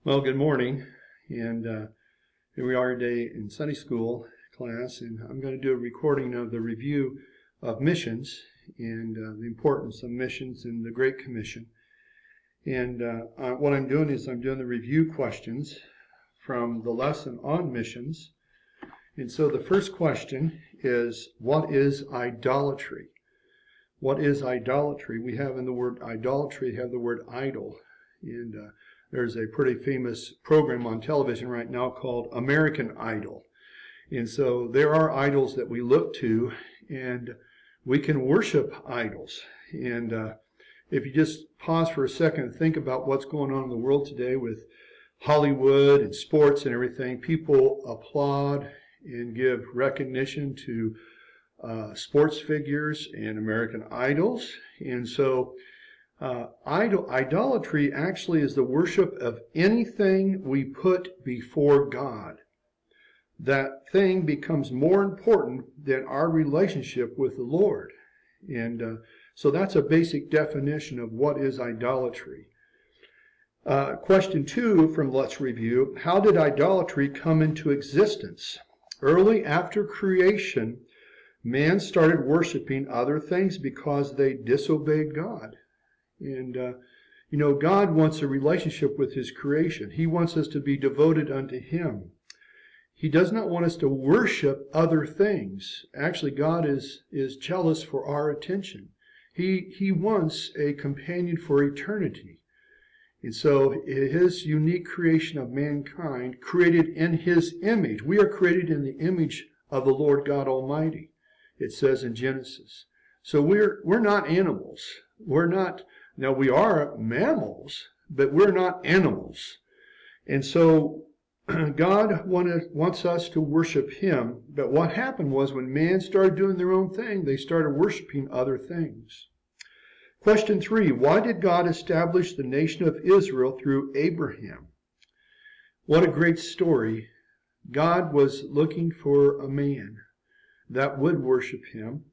Well, good morning, and here we are today in Sunday school class, and I'm going to do a recording of the review of missions and the importance of missions and the Great Commission. And what I'm doing is I'm doing the review questions from the lesson on missions. And so the first question is, what is idolatry? What is idolatry? We have in the word idolatry, have the word idol, and there's a pretty famous program on television right now called American Idol. And so there are idols that we look to, and we can worship idols. And if you just pause for a second and think about what's going on in the world today with Hollywood and sports and everything, people applaud and give recognition to sports figures and American idols. And so idolatry actually is the worship of anything we put before God. That thing becomes more important than our relationship with the Lord. And so that's a basic definition of what is idolatry. Question 2 from Let's Review: how did idolatry come into existence? Early after creation, man started worshiping other things because they disobeyed God. And, God wants a relationship with His creation. He wants us to be devoted unto Him. He does not want us to worship other things. Actually, God is jealous for our attention. He wants a companion for eternity. And so His unique creation of mankind, created in His image. We are created in the image of the Lord God Almighty, it says in Genesis. So we're not animals. Now, we are mammals, but we're not animals. And so God wants us to worship Him. But what happened was when man started doing their own thing, they started worshiping other things. Question 3, why did God establish the nation of Israel through Abraham? What a great story. God was looking for a man that would worship Him.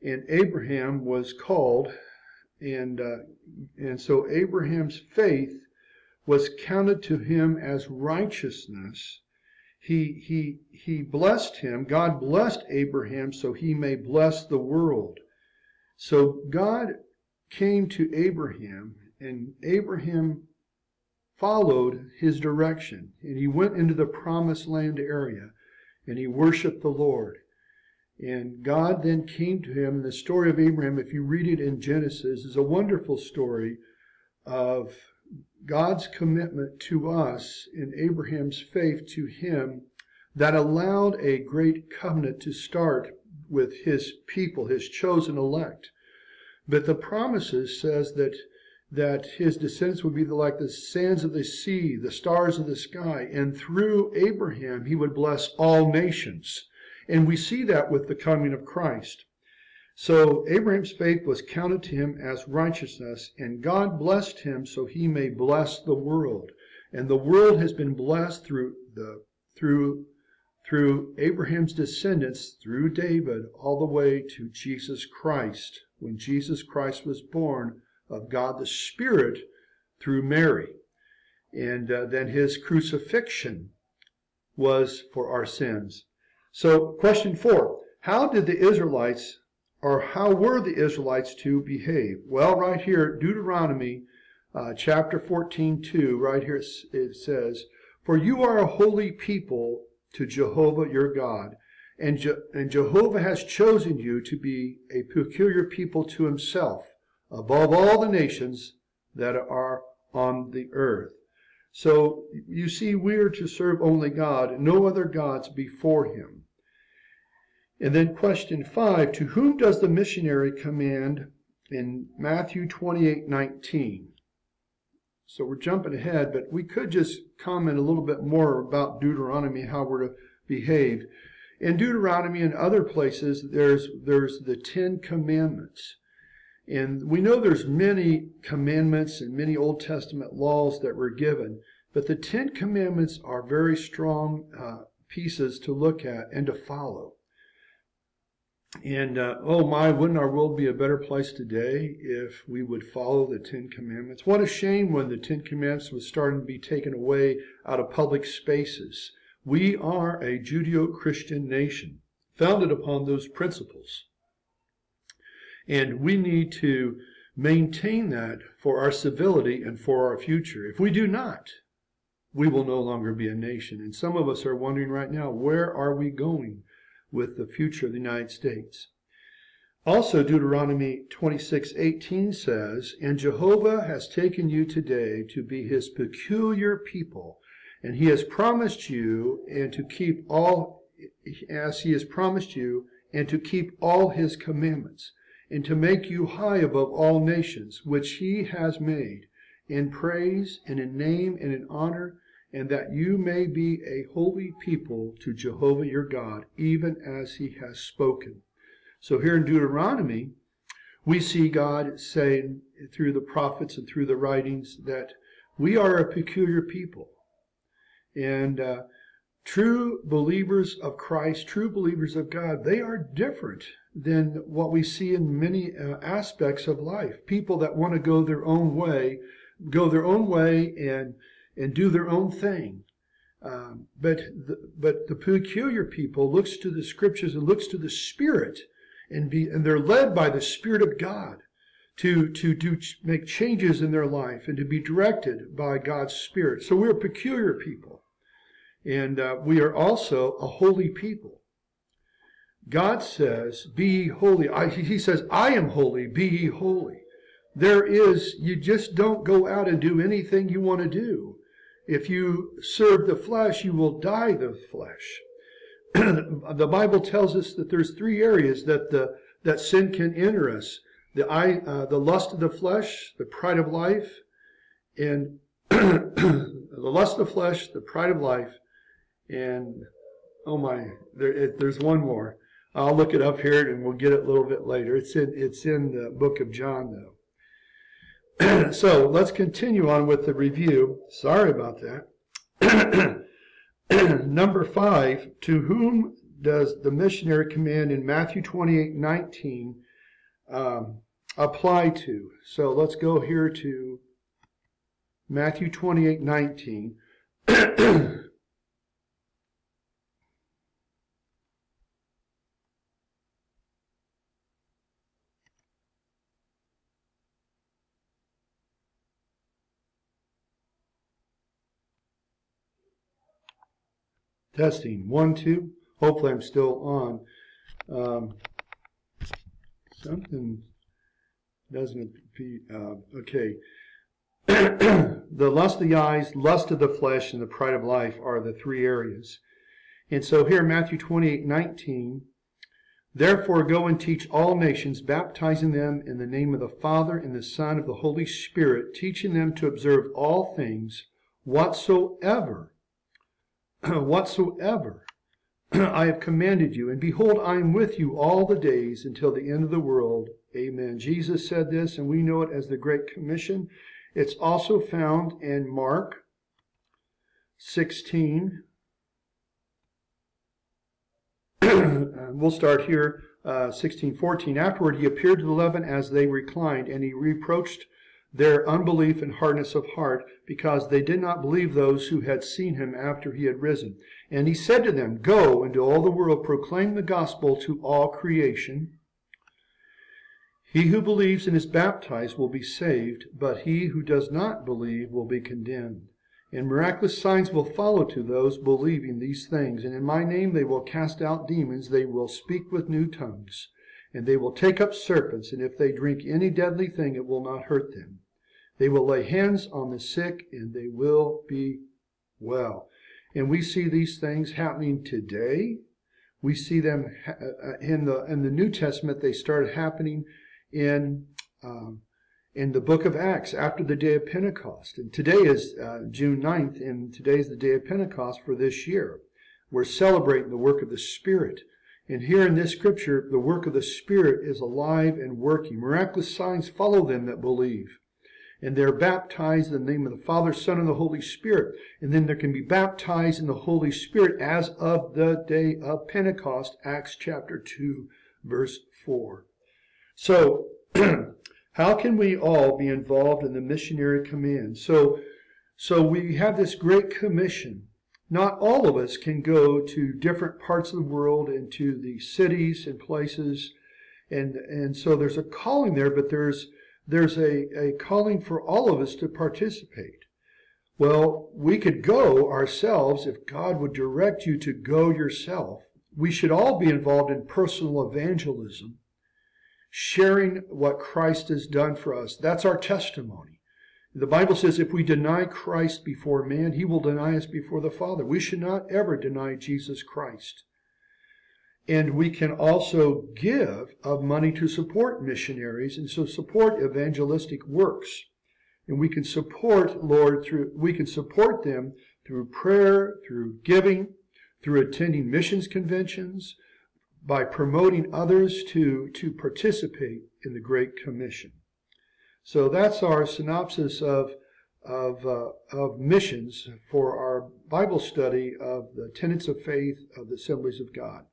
And Abraham was called. And so Abraham's faith was counted to him as righteousness. He blessed him. God blessed Abraham so he may bless the world. So God came to Abraham, and Abraham followed his direction. And he went into the promised land area, and he worshiped the Lord. And God then came to him. The story of Abraham, if you read it in Genesis, is a wonderful story of God's commitment to us in Abraham's faith to Him that allowed a great covenant to start with His people, His chosen elect. But the promises says that His descendants would be like the sands of the sea, the stars of the sky, and through Abraham He would bless all nations. And we see that with the coming of Christ. So Abraham's faith was counted to him as righteousness, and God blessed him so he may bless the world. And the world has been blessed through Abraham's descendants, through David, all the way to Jesus Christ, when Jesus Christ was born of God the Spirit through Mary. And then His crucifixion was for our sins. So, question 4, how were the Israelites to behave? Well, right here, Deuteronomy chapter 14:2, right here it says, "For you are a holy people to Jehovah your God, and Jehovah has chosen you to be a peculiar people to Himself, above all the nations that are on the earth." So, you see, we are to serve only God, no other gods before Him. And then question 5, to whom does the missionary command in Matthew 28:19? So we're jumping ahead, but we could just comment a little bit more about Deuteronomy, how we're to behave. In Deuteronomy and other places, there's the 10 Commandments. And we know there's many commandments and many Old Testament laws that were given, but the 10 Commandments are very strong pieces to look at and to follow. And oh my, wouldn't our world be a better place today if we would follow the Ten Commandments? What a shame when the Ten Commandments was starting to be taken away out of public spaces. We are a Judeo-Christian nation, founded upon those principles. And we need to maintain that for our civility and for our future. If we do not, we will no longer be a nation. And some of us are wondering right now, where are we going with the future of the United States? Also, Deuteronomy 26:18 says, "And Jehovah has taken you today to be his peculiar people, and he has promised you and to keep all, as he has promised you, and to keep all his commandments, and to make you high above all nations, which he has made, in praise and in name and in honor, and that you may be a holy people to Jehovah your God, even as he has spoken." So here in Deuteronomy, we see God saying through the prophets and through the writings that we are a peculiar people. And true believers of Christ, true believers of God, they are different than what we see in many aspects of life. People that want to go their own way and do their own thing. But the peculiar people looks to the scriptures and looks to the Spirit, and they're led by the Spirit of God to make changes in their life and to be directed by God's Spirit. So we're a peculiar people, and we are also a holy people. God says, "Be ye holy." He says, "I am holy, be ye holy." You just don't go out and do anything you want to do. If you serve the flesh, you will die the flesh. The Bible tells us that there's 3 areas that sin can enter us: the lust of the flesh, the pride of life, and the lust of the flesh, the pride of life, and oh my, there's one more. I'll look it up here and we'll get it a little bit later. It's in the book of John, though. So let's continue on with the review. Sorry about that. Number 5, to whom does the missionary command in Matthew 28:19 apply to? So let's go here to Matthew 28:19. Testing 1, 2. Hopefully I'm still on. Something doesn't be okay. The lust of the eyes, lust of the flesh, and the pride of life are the 3 areas. And so here, Matthew 28:19. "Therefore go and teach all nations, baptizing them in the name of the Father and the Son and of the Holy Spirit, teaching them to observe all things whatsoever I have commanded you. And behold, I am with you all the days until the end of the world. Amen." Jesus said this, and we know it as the Great Commission. It's also found in Mark 16. We'll start here, 16:14. "Afterward he appeared to the 11 as they reclined, and he reproached their unbelief and hardness of heart, because they did not believe those who had seen him after he had risen. And he said to them, Go into all the world, proclaim the gospel to all creation. He who believes and is baptized will be saved, but he who does not believe will be condemned. And miraculous signs will follow to those believing these things. And in my name they will cast out demons, they will speak with new tongues, and they will take up serpents, and if they drink any deadly thing, it will not hurt them. They will lay hands on the sick, and they will be well." And we see these things happening today. We see them in the New Testament. They started happening in the book of Acts after the day of Pentecost. And today is June 9th, and today is the day of Pentecost for this year. We're celebrating the work of the Spirit. And here in this scripture, the work of the Spirit is alive and working. Miraculous signs follow them that believe. And they're baptized in the name of the Father, Son, and the Holy Spirit. And then they can be baptized in the Holy Spirit as of the day of Pentecost, Acts chapter 2, verse 4. So, how can we all be involved in the missionary command? So we have this great commission. Not all of us can go to different parts of the world and to the cities and places. And so there's a calling there, but there's a calling for all of us to participate. Well, we could go ourselves if God would direct you to go yourself. We should all be involved in personal evangelism, sharing what Christ has done for us. That's our testimony. The Bible says if we deny Christ before man, he will deny us before the Father. We should not ever deny Jesus Christ. And we can also give of money to support missionaries and so support evangelistic works. And we can support, we can support them through prayer, through giving, through attending missions conventions, by promoting others to participate in the Great Commission. So that's our synopsis of missions for our Bible study of the tenets of faith of the Assemblies of God.